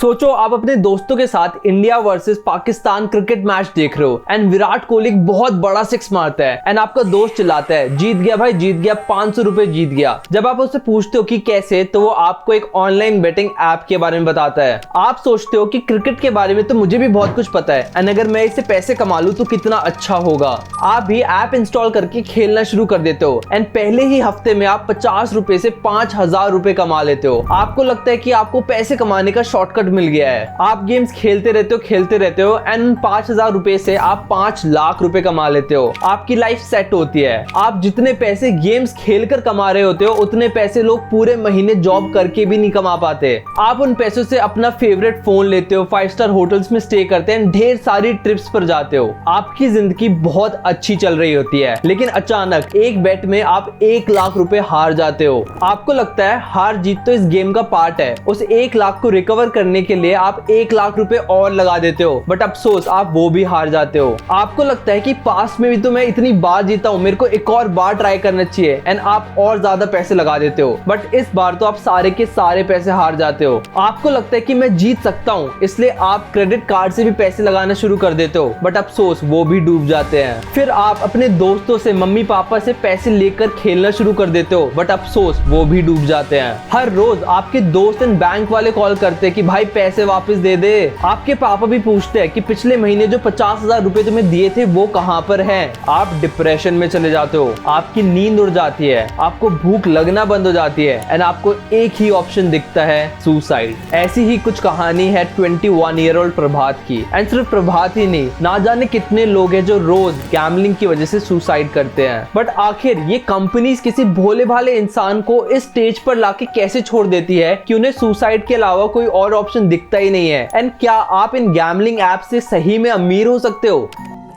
सोचो आप अपने दोस्तों के साथ India versus Pakistan cricket match देख रहे हो एंड विराट कोहली बहुत बड़ा सिक्स मारता है एंड आपका दोस्त चिल्लाता है जीत गया भाई जीत गया, 500 रुपए जीत गया। जब आप उससे पूछते हो कि कैसे, तो वो आपको एक ऑनलाइन बेटिंग ऐप के बारे में बताता है। आप सोचते हो कि क्रिकेट के बारे में तो मुझे भी बहुत कुछ पता है एंड अगर मैं इससे पैसे कमा लूं तो कितना अच्छा होगा। आप भी ऐप इंस्टॉल करके खेलना शुरू कर देते हो एंड पहले ही हफ्ते में आप 50 रुपए से 5000 रुपए कमा लेते हो। आपको लगता है कि आपको पैसे कमाने का शॉर्टकट मिल गया है। आप गेम्स खेलते रहते हो एंड 5000 रुपए से आप 5 लाख रुपए कमा लेते हो। आपकी लाइफ सेट होती है। आप जितने पैसे गेम्स खेलकर कमा रहे होते हो उतने पैसे लोग पूरे महीने जॉब करके भी नहीं कमा पाते। आप उन पैसों से अपना फेवरेट फोन लेते हो, 5 स्टार होटल्स में स्टे करते हैं, ढेर सारी ट्रिप्स पर जाते हो। आपकी जिंदगी बहुत अच्छी चल रही होती है, लेकिन अचानक एक बेट में आप 1 लाख रुपए हार जाते हो। आपको लगता है हार जीत तो इस गेम का पार्ट है। उस 1 लाख को रिकवर करने के लिए आप 1 लाख रुपए और लगा देते हो, बट अफसोस आप वो भी हार जाते हो। आपको लगता है कि पास्ट में भी तो मैं इतनी बार जीता हूं, मेरे को एक और बार ट्राई करना चाहिए एंड आप और ज्यादा पैसे लगा देते हो, बट इस बार तो आप सारे के सारे पैसे हार जाते हो। आपको लगता है कि मैं जीत सकता हूं, इसलिए आप क्रेडिट कार्ड से भी पैसे लगाना शुरू कर देते हो, बट अफसोस वो भी डूब जाते हैं। फिर आप अपने दोस्तों से, मम्मी पापा से पैसे लेकर खेलना शुरू कर देते हो, बट अफसोस वो भी डूब जाते हैं। हर रोज आपके दोस्त एंड बैंक वाले कॉल करते हैं कि भाई पैसे वापस दे दे। आपके पापा भी पूछते हैं कि पिछले महीने जो 50,000 रुपए तुम्हें दिए थे वो कहां पर हैं। आप डिप्रेशन में चले जाते हो, आपकी नींद उड़ जाती है, आपको भूख लगना बंद हो जाती है एंड आपको एक ही ऑप्शन दिखता है, सुसाइड। ऐसी ही कुछ कहानी है 21 ईयर ओल्ड प्रभात की। एंड सिर्फ प्रभात ही नहीं, ना जाने कितने लोग हैं जो रोज गैम्बलिंग की वजह से सुसाइड करते हैं। बट आखिर ये कंपनीज किसी भोले भाले इंसान को इस स्टेज पर लाके कैसे छोड़ देती है कि उन्हें सुसाइड के अलावा कोई और ऑप्शन दिखता ही नहीं है। एंड क्या आप इन गैम्बलिंग ऐप से सही में अमीर हो सकते हो?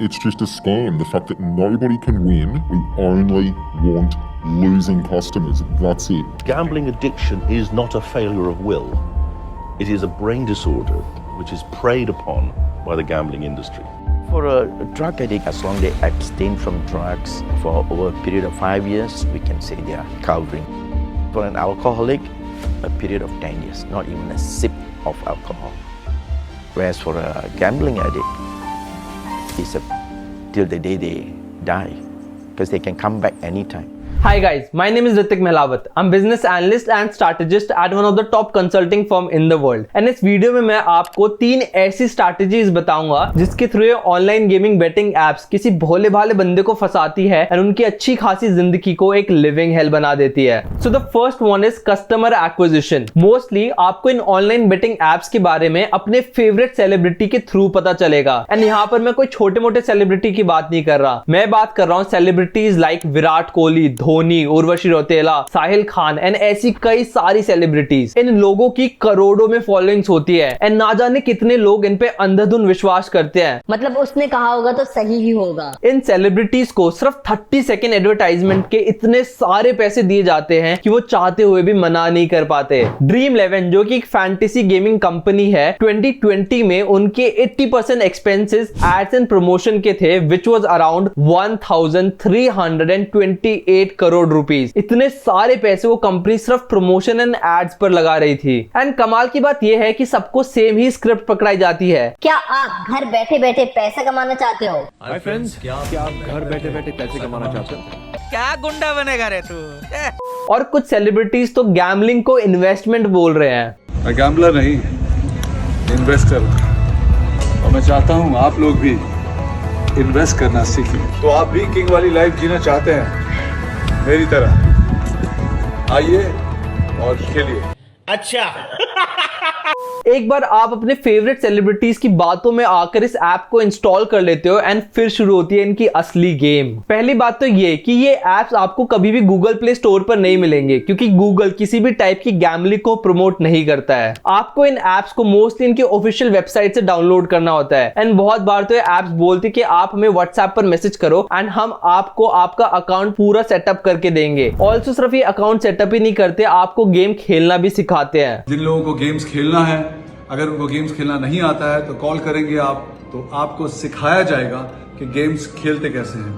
It's just a scam. The fact that nobody can win, we only want losing customers. That's it. Gambling addiction is not a failure of will. It is a brain disorder which is preyed upon by the gambling industry. For a drug addict, as long as they abstain from drugs for over a period of 5 years, we can say they are recovering. For an alcoholic, a period of 10 years, not even a sip of alcohol. Whereas for a gambling addict, it's till the day they die, because they can come back anytime. Hi guys, my name is Ritik Mehlawat. I'm business analyst and strategist at one of the top consulting firm in the world. And इस video में मैं आपको 3 ऐसी strategies बताऊंगा जिसके through online gaming betting apps किसी भोले भाले बंदे को फंसाती है और उनकी अच्छी खासी जिंदगी को एक लिविंग हेल बना देती है। So the first one is customer acquisition. Mostly आपको इन ऑनलाइन बेटिंग एप्स के बारे में अपने फेवरेट सेलिब्रिटी के थ्रू पता चलेगा। एंड यहाँ पर मैं कोई छोटे मोटे सेलिब्रिटी की बात नहीं कर रहा, मैं बात कर रहा हूँ celebrities like Virat Kohli, Dhoni, Urvashi Rautela, Sahil Khan and ऐसी कई सारी सेलिब्रिटीज। इन लोगों की करोड़ों में फॉलोइंग्स होती है एंड ना जाने कितने लोग इन पे अंधाधुंध विश्वास करते हैं। मतलब उसने कहा होगा तो सही ही होगा। इन सेलिब्रिटीज को सिर्फ 30 सेकेंड एडवर्टाइजमेंट के इतने सारे पैसे दिए जाते हैं कि वो चाहते हुए भी मना नहीं कर पाते। Dream11 जो कि एक फैंटेसी गेमिंग कंपनी है, 2020 में उनके 80% एक्सपेंसेस एड्स एंड प्रमोशन के थे, which was around 1328 crore rupees. इतने सारे पैसे वो कंपनी सिर्फ प्रमोशन एंड एड्स पर लगा रही थी। एंड कमाल की बात यह है कि सबको सेम ही स्क्रिप्ट पकड़ाई जाती है। क्या आप घर बैठे बैठे पैसा कमाना चाहते हो? हाय फ्रेंड्स, क्या आप घर बैठे बैठे पैसे कमाना चाहते हो? क्या गुंडा बनेगा रे तू? और कुछ सेलिब्रिटीज तो गैम्बलिंग को इन्वेस्टमेंट बोल रहे हैं। मैं गैम्बलर नहीं, इन्वेस्टर, और मैं चाहता हूँ आप लोग भी इन्वेस्ट करना सीखें। तो आप भी किंग वाली लाइफ जीना चाहते हैं मेरी तरह, आइए और खेलिए। अच्छा एक बार आप अपने फेवरेट सेलिब्रिटीज की बातों में आकर इस ऐप को इंस्टॉल कर लेते हो एंड फिर शुरू होती है इनकी असली गेम। पहली बात तो ये कि ये ऐप्स आपको कभी भी गूगल प्ले स्टोर पर नहीं मिलेंगे, क्योंकि गूगल किसी भी टाइप की गैम्बलिंग को प्रमोट नहीं करता है। आपको इन ऐप्स को मोस्टली इनकी ऑफिशियल वेबसाइट से डाउनलोड करना होता है। एंड बहुत बार तो ये ऐप्स बोलती कि आप हमें व्हाट्सएप पर मैसेज करो एंड हम आपको आपका अकाउंट पूरा सेटअप करके देंगे। ऑल्सो सिर्फ ये अकाउंट सेटअप ही नहीं करते, आपको गेम खेलना भी सिखाते हैं। जिन लोगों को गेम्स खेलना है, अगर उनको गेम्स खेलना नहीं आता है तो कॉल करेंगे आप, तो आपको सिखाया जाएगा कि गेम्स खेलते कैसे हैं।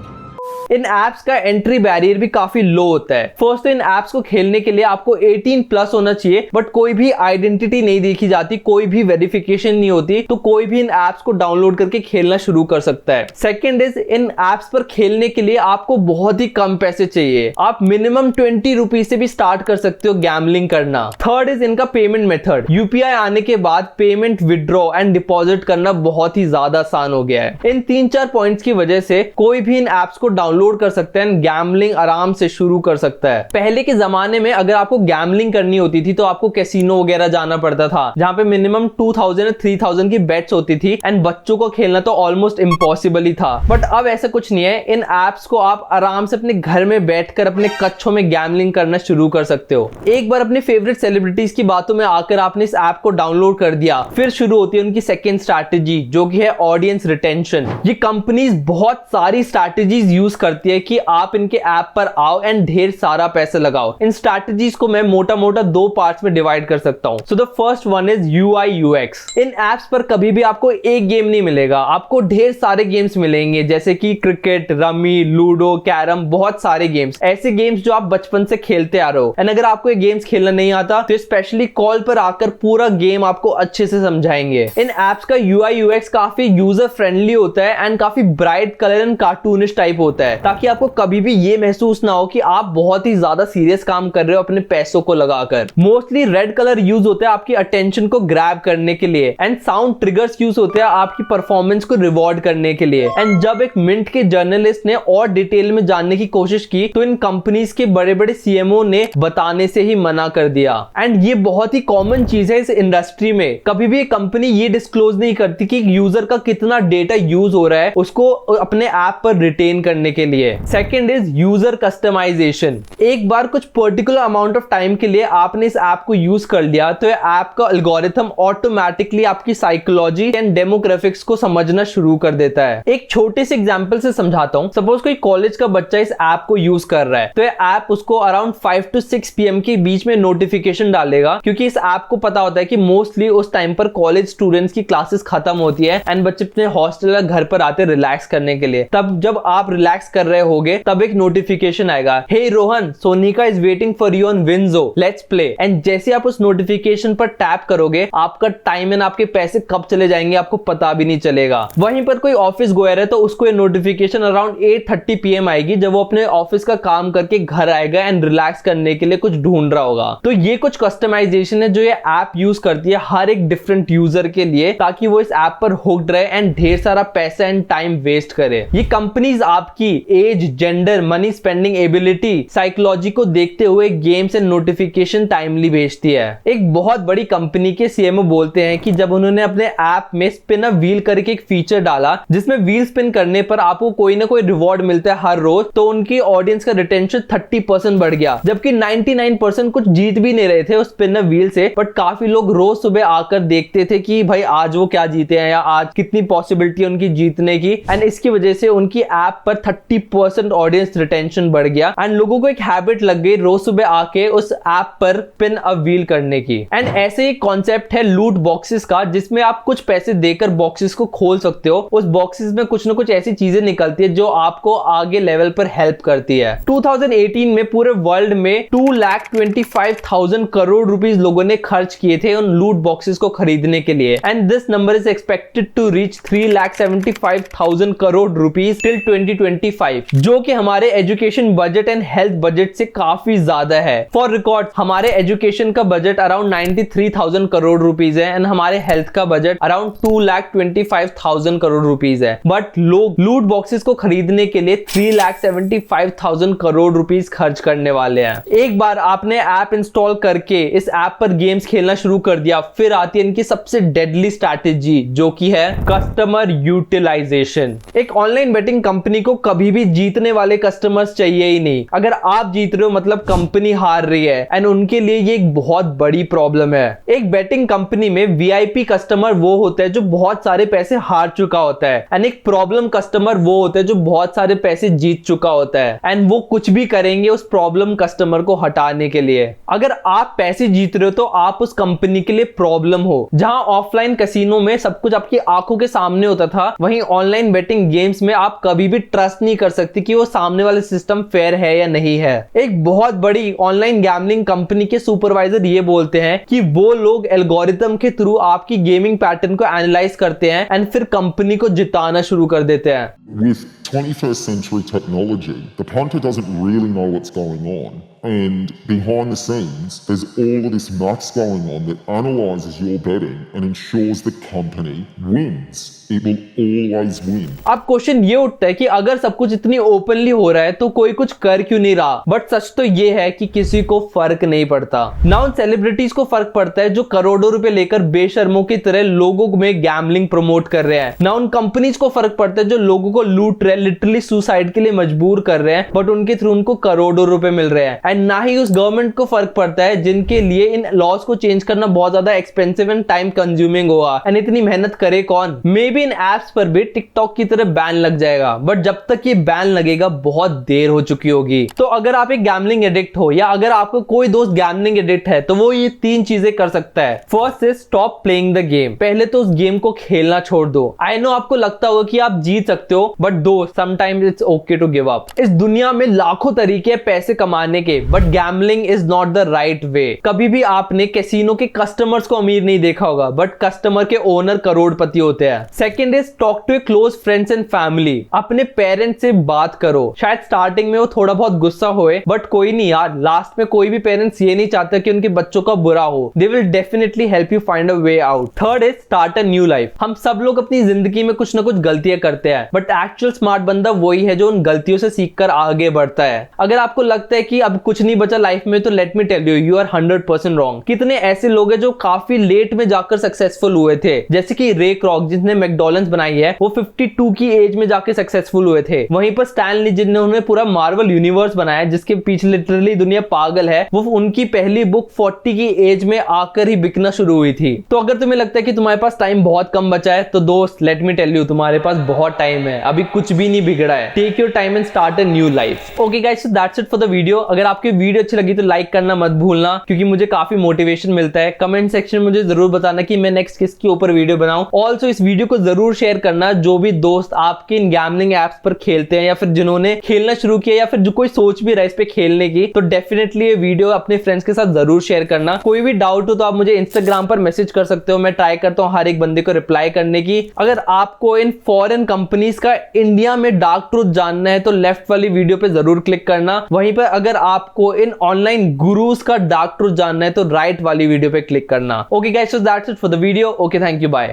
इन एप्स का एंट्री बैरियर भी काफी लो होता है। फर्स्ट तो इन एप्स को खेलने के लिए आपको 18+ होना चाहिए, बट कोई भी आइडेंटिटी नहीं देखी जाती, कोई भी वेरिफिकेशन नहीं होती, तो कोई भी इन एप्स को डाउनलोड करके खेलना शुरू कर सकता है। सेकंड इज, इन एप्स पर खेलने के लिए आपको बहुत ही कम पैसे चाहिए। आप मिनिमम 20 रुपीज से भी स्टार्ट कर सकते हो गैम्बलिंग करना। थर्ड इज इनका पेमेंट मेथड। यूपीआई आने के बाद पेमेंट, विड्रॉ एंड डिपॉजिट करना बहुत ही ज्यादा आसान हो गया है। इन 3-4 पॉइंट्स की वजह से कोई भी इन एप्स को डाउनलोड कर सकता है, गैम्बलिंग आराम से शुरू कर सकता है। पहले के जमाने में अगर आपको गैम्बलिंग करनी होती थी तो आपको कैसीनो वगैरह जाना पड़ता था, जहां पे मिनिमम 2000 या 3000 की बेट्स होती थी, एंड बच्चों को खेलना तो ऑलमोस्ट इम्पॉसिबल ही था। बट अब ऐसा कुछ नहीं है। इन एप्स को आप आराम से अपने घर में बैठकर अपने कच्छों में गैम्बलिंग करना शुरू कर सकते हो। एक बार अपने फेवरेट सेलिब्रिटीज की बातों में आकर आपने इस ऐप को डाउनलोड कर दिया, फिर शुरू होती है उनकी सेकंड स्ट्रैटेजी, जो कि है ऑडियंस रिटेंशन। ये कंपनीज बहुत सारी स्ट्रैटेजीज यूज करती है कि आप इनके ऐप पर आओ एंड ढेर सारा पैसा लगाओ। इन स्ट्रैटेजीज को मैं मोटा मोटा 2 पार्ट्स में डिवाइड कर सकता हूं। So the first one is UI UX। In apps पर कभी भी आपको एक गेम नहीं मिलेगा, आपको ढेर सारे गेम्स मिलेंगे, जैसे कि क्रिकेट, रमी, लूडो, कैरम, बहुत सारे गेम्स, ऐसे गेम्स जो आप बचपन से खेलते आ रहे हो। एंड अगर आपको ये गेम्स खेलना नहीं आता तो स्पेशली कॉल पर आकर पूरा गेम आपको अच्छे से समझाएंगे। इन एप्स का UI UX काफी यूजर फ्रेंडली होता है एंड काफी bright colour and cartoonish type होता है, ताकि आपको कभी भी ये महसूस ना हो कि आप बहुत ही ज्यादा सीरियस काम कर रहे हो अपने पैसों को लगाकर। मोस्टली रेड कलर यूज होता है आपकी अटेंशन को ग्रैब करने के लिए, एंड साउंड ट्रिगर्स यूज होते हैं आपकी परफॉर्मेंस को रिवॉर्ड करने के लिए। एंड जब एक मिंट के जर्नलिस्ट ने और डिटेल में जानने की कोशिश की तो इन कंपनीज के बड़े बड़े CMO ने बताने से ही मना कर दिया। एंड ये बहुत ही कॉमन चीज है इस इंडस्ट्री में। कभी भी कंपनी ये डिस्क्लोज नहीं करती कि यूजर का कितना डेटा यूज हो रहा है उसको अपने ऐप पर रिटेन करने के लिए। Second is user customization. एक बार कुछ पर्टिकुलर अमाउंट ऑफ टाइम के लिए आपने इस ऐप को यूज कर लिया तो ये ऐप का एल्गोरिथम ऑटोमेटिकली आपकी साइकोलॉजी एंड डेमोग्राफिक्स को समझना शुरू कर देता है। एक छोटे से एग्जांपल से समझाता हूं। सपोज कोई कॉलेज का बच्चा इस ऐप को यूज कर रहा है, तो ये ऐप उसको अराउंड 5 to 6 PM के बीच में नोटिफिकेशन डालेगा, क्योंकि इस ऐप को पता होता है कि मोस्टली उस टाइम पर कॉलेज स्टूडेंट्स की क्लासेस खत्म होती है एंड बच्चे अपने हॉस्टल या घर पर आते रिलैक्स करने के लिए। तब जब आप रिलैक्स कर रहे होगे तब एक नोटिफिकेशन आएगा, hey Rohan, Sonika is waiting for you on WinZO, let's play. And जैसे आप उस नोटिफिकेशन पर टैप करोगे आपका टाइम एंड आपके पैसे कब चले जाएंगे आपको पता भी नहीं चलेगा। वहीं पर कोई ऑफिस गोयर है तो उसको ये नोटिफिकेशन अराउंड 8:30 PM आएगी, जब वो अपने ऑफिस का काम करके घर आएगा एंड रिलैक्स करने के लिए कुछ ढूंढ रहा होगा। तो ये कुछ कस्टमाइजेशन है जो ये ऐप यूज करती है हर एक डिफरेंट यूजर के लिए, ताकि वो इस ऐप पर हुक्ड रहे एंड ढेर सारा पैसा एंड टाइम वेस्ट करे। ये कंपनीज आपकी age, gender, money spending ability, psychology को देखते हुए गेम्स एंड नोटिफिकेशन टाइमली भेजती है। एक बहुत बड़ी कंपनी के CMO बोलते हैं कि जब उन्होंने अपने ऐप में स्पिन अ व्हील करके एक फीचर डाला जिसमें व्हील स्पिन करने पर आपको कोई ना कोई रिवॉर्ड मिलता है हर रोज, तो उनकी ऑडियंस का रिटेंशन 30% बढ़ गया, जबकि 99% कुछ जीत भी नहीं रहे थे उस स्पिन अ व्हील से, बट काफी लोग रोज सुबह आकर देखते थे कि भाई आज वो क्या जीते हैं या आज कितनी पॉसिबिलिटी है उनकी जीतने की। एंड इसकी वजह से उनकी ऐप पर 30% ऑडियंस रिटेंशन बढ़ गया एंड लोगों को एक हैबिट लग गई रोज सुबह आके उस ऐप पर स्पिन अ व्हील करने की। एंड ऐसे ही कॉन्सेप्ट है लूट बॉक्सेस का, जिसमें आप कुछ पैसे देकर बॉक्सेस को खोल सकते हो। उस बॉक्सेस में कुछ ना कुछ ऐसी चीजें निकलती है जो आपको आगे लेवल पर हेल्प करती है। 2018 में पूरे वर्ल्ड में 2,25,000 करोड़ रुपीस लोगों ने खर्च किए थे उन लूट बॉक्सेस को खरीदने के लिए, and this number is expected to reach 3,75,000 crore rupees till 2025, जो कि हमारे education budget and health budget से काफी ज्यादा है। फॉर रिकॉर्ड, हमारे एजुकेशन का बजट अराउंड 93,000 करोड़ रुपीस है एंड हमारे हेल्थ का बजट अराउंड 2,25,000 करोड़ रुपीस है, बट लोग लूट बॉक्सेस को खरीदने के लिए 3,75,000 करोड़ रुपीस खर्च करने वाले हैं। एक बार आपने ऐप इंस्टॉल करके इस ऐप पर गेम्स खेलना शुरू कर दिया, फिर आती है इनकी सबसे डेडली स्ट्रैटेजी, जो कि है कस्टमर यूटिलाइजेशन। एक ऑनलाइन बेटिंग कंपनी को कभी भी जीतने वाले कस्टमर्स चाहिए ही नहीं। अगर आप जीत रहे हो मतलब कंपनी हार रही है, एंड उनके लिए ये एक बहुत बड़ी प्रॉब्लम है। एक बेटिंग कंपनी में VIP कस्टमर वो होता है जो बहुत सारे पैसे हार चुका होता है, एंड एक प्रॉब्लम कस्टमर वो होता है जो बहुत सारे पैसे जीत चुका होता है, एंड वो कुछ भी करेंगे उस प्रॉब्लम कस्टमर को हटाने के लिए। अगर आप पैसे जीत रहे हो तो आप उस कंपनी के लिए प्रॉब्लम हो। जहां ऑफलाइन कैसीनो में सब कुछ आपकी आंखों के सामने होता था, वहीं ऑनलाइन बेटिंग गेम्स में आप कभी भी ट्रस्ट नहीं कर सकती कि वो सामने वाले सिस्टम फेयर है या नहीं है। एक बहुत बड़ी ऑनलाइन गैम्बलिंग कंपनी के सुपरवाइजर ये बोलते हैं कि वो लोग एल्गोरिथम के थ्रू आपकी गेमिंग पैटर्न को एनालाइज करते हैं एंड फिर कंपनी को जिताना शुरू कर देते हैं। With 21st century technology, the punter doesn't really know what's going on. And behind the scenes, there's all of this maths going on that analyzes your betting and ensures the company wins. It will always win. अब question ये उठता है कि अगर सब कुछ इतनी openly हो रहा है तो कोई कुछ कर क्यों नहीं रहा। बट सच तो ये है कि किसी को फर्क नहीं पड़ता ना। उन सेलिब्रिटीज को फर्क पड़ता है जो करोड़ों रुपए लेकर बेशर्मों की तरह लोगों में गैम्बलिंग प्रमोट कर रहे हैं, ना उन कंपनीज को फर्क पड़ता है जो लोगों को लूट रहे, लिटरली सुसाइड के लिए मजबूर कर रहे हैं, बट उनके थ्रू उनको करोड़ों रुपए मिल रहे हैं। एंड ना ही उस गवर्नमेंट को फर्क पड़ता है जिनके लिए इन लॉज को चेंज करना बहुत ज्यादा एक्सपेंसिव एंड टाइम कंज्यूमिंग होगा। एंड इतनी मेहनत करे कौन। मे बी इन एप्स पर भी टिकटॉक की तरह बैन लग जाएगा, बट जब तक ये बैन लगेगा बहुत देर हो चुकी होगी। तो अगर आप एक गैम्बलिंग एडिक्ट हो या अगर आपको कोई दोस्त गैम्बलिंग एडिक्ट है तो वो ये 3 चीजें कर सकता है। First is stop playing the game. पहले तो उस गेम को खेलना छोड़ दो। आई नो आपको लगता होगा कि आप जीत सकते हो, बट दोस्त sometimes it's okay to give up. इस दुनिया में लाखों तरीके हैं पैसे कमाने के, but gambling is not the right way. कभी भी आपने कैसीनो के कस्टमर्स को अमीर नहीं देखा होगा, बट कस्टमर के ओनर करोड़पति होते हैं। Second is talk to close friends and family. अपने पेरेंट्स से बात करो। शायद स्टार्टिंग में वो थोड़ा बहुत गुस्सा होए, बट कोई नहीं यार, लास्ट में कोई भी पेरेंट्स ये नहीं चाहता कि उनके बच्चों का बुरा हो। They will definitely help you find a way out. Third is start a new life. हम सब लोग अपनी जिंदगी में कुछ ना कुछ गलतियां करते हैं, बट एक्चुअल स्मार्ट बंदा वही है जो उन गलतियों से सीखकर आगे बढ़ता है। अगर आपको लगता है कि अब कुछ नहीं बचा लाइफ में, तो let me tell you, you are 100% wrong. कितने ऐसे लोग हैं जो काफी लेट में जाकर सक्सेसफुल हुए थे, जैसे कि रे क्रॉक जिसने मैकडॉनल्ड्स बनाई है, वो 52 की एज में जाके सक्सेसफुल हुए थे। वहीं पर स्टैन ली जिन्होंने पूरा मार्वल यूनिवर्स बनाया जिसके पीछे लिटरली दुनिया पागल है, वो उनकी पहली बुक 40 की एज में आकर ही बिकना शुरू हुई थी। तो अगर तुम्हें लगता है कि तुम्हारे पास टाइम बहुत कम बचा है, तो दोस्त लेट मी टेल यू, तुम्हारे पास बहुत टाइम है, अभी कुछ भी नहीं बिगड़ा है। Take your time and start a new life. Okay guys, so that's it for the video. अगर आपकी वीडियो अच्छी लगी तो लाइक करना मत भूलना, क्योंकि मुझे काफी मोटिवेशन मिलता है। कमेंट सेक्शन में मुझे जरूर बताना कि मैं नेक्स्ट किसके ऊपर वीडियो बनाऊं। ऑल्सो इस वीडियो को जरूर शेयर करना जो भी दोस्त आपके इन गैम्बलिंग एप्स पर खेलते हैं या फिर जिन्होंने खेलना शुरू किया या फिर जो कोई सोच भी रहा है इस पे खेलने की, तो डेफिनेटली ये वीडियो अपने फ्रेंड्स के साथ जरूर शेयर करना। कोई भी डाउट हो तो आप मुझे इंस्टाग्राम पर मैसेज कर सकते हो, मैं ट्राई करता हूं हर एक बंदे को रिप्लाई करने की। अगर आपको इन फॉरेन कंपनीज का इंडिया में डार्क ट्रूथ जानना है तो लेफ्ट वाली वीडियो पे जरूर क्लिक करना। वहीं पर अगर आपको इन ऑनलाइन गुरुज का डार्क ट्रूथ जानना है तो राइट वाली वीडियो पे क्लिक करना। Okay guys, so that's it for the video. Okay, thank you, bye.